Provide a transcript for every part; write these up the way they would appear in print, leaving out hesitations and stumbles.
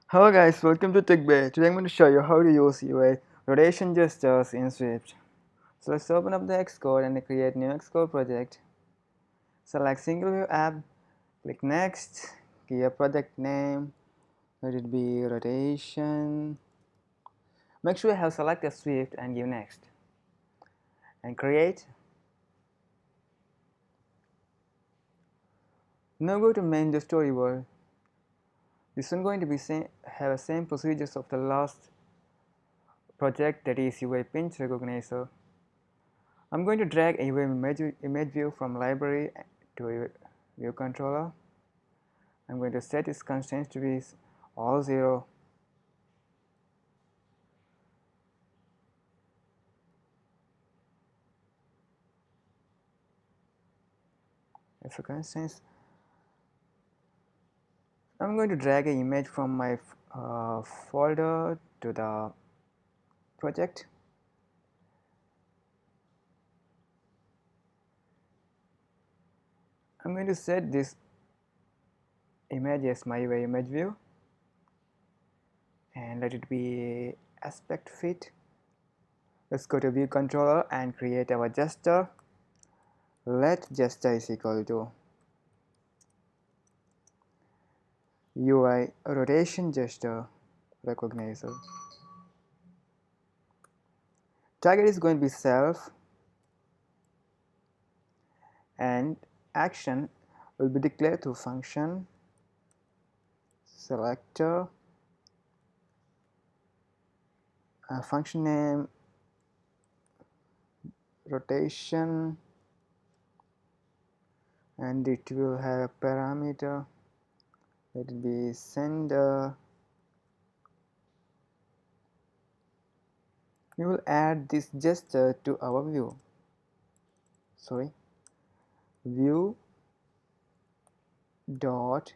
Hello guys, welcome to TechBay. Today I'm going to show you how to use UI rotation gestures in Swift. So let's open up the Xcode and create new Xcode project. Select single view app, click next, give a project name, let it be rotation. Make sure you have selected Swift and give next. And create. Now go to main the storyboard. This one going to be have the same procedures of the last project, that is UI pinch recognizer. I'm going to drag a image view from library to a view controller. I'm going to set its constraints to be all 0. If a constraints, I'm going to drag an image from my folder to the project. I'm going to set this image as my image view and let it be aspect fit. Let's go to view controller and create our gesture. Let gesture is equal to UI rotation gesture recognizer. Target is going to be self and action will be declared through function selector, function name rotation, and it will have a parameter, let it be sender. We will add this gesture to our view dot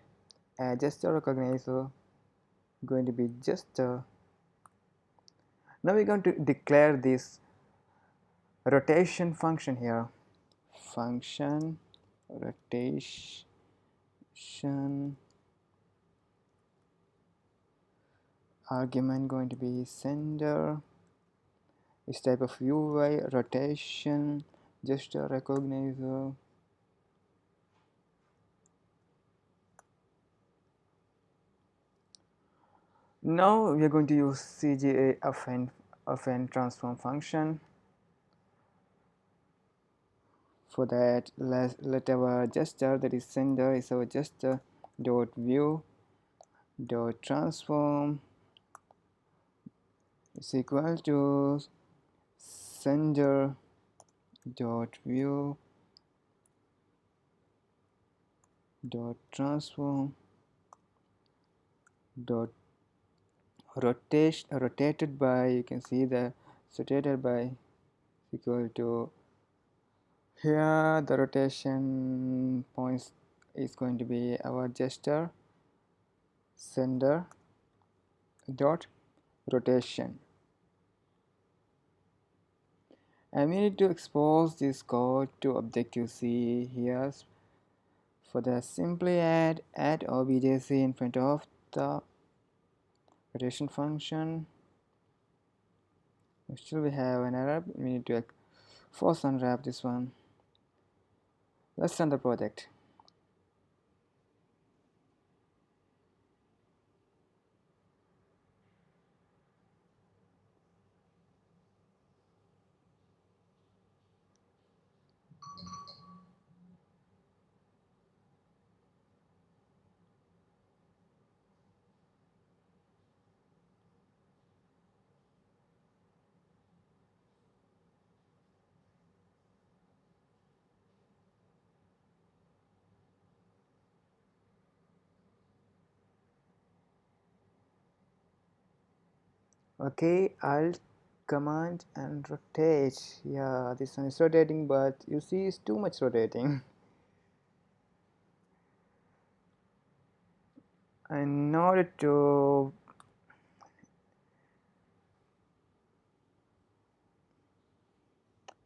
add gesture recognizer going to be gesture. Now we're going to declare this rotation function here, function rotation argument going to be sender, its type of UI rotation gesture recognizer. Now we are going to use CGA affine transform function. For that, let our gesture, that is sender, is our gesture dot view dot transform is equal to sender dot view dot transform dot rotated by, you can see the rotated by equal to, here the rotation points is going to be our gesture sender dot rotation, and we need to expose this code to Objective-C here. For that, simply add objc in front of the rotation function. Still we have an error, we need to force unwrap this one. Let's run the project. Okay, Alt command and rotate. Yeah, this one is rotating, but you see it's too much rotating. In order to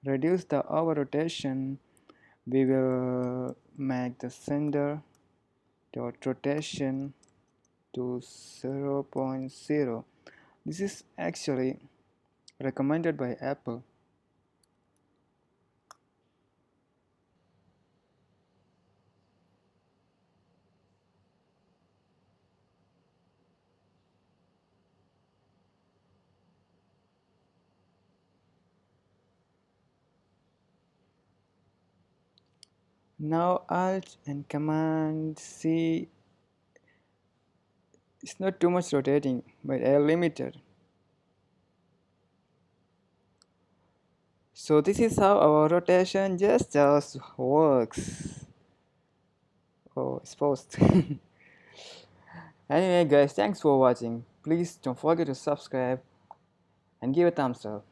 reduce the over rotation, we will make the sender dot rotation to 0.0. This is actually recommended by Apple. Now Alt and Command C is not too much rotating, but a limited. So this is how our rotation just works. Oh, it's paused. Anyway guys, thanks for watching. Please don't forget to subscribe and give a thumbs up.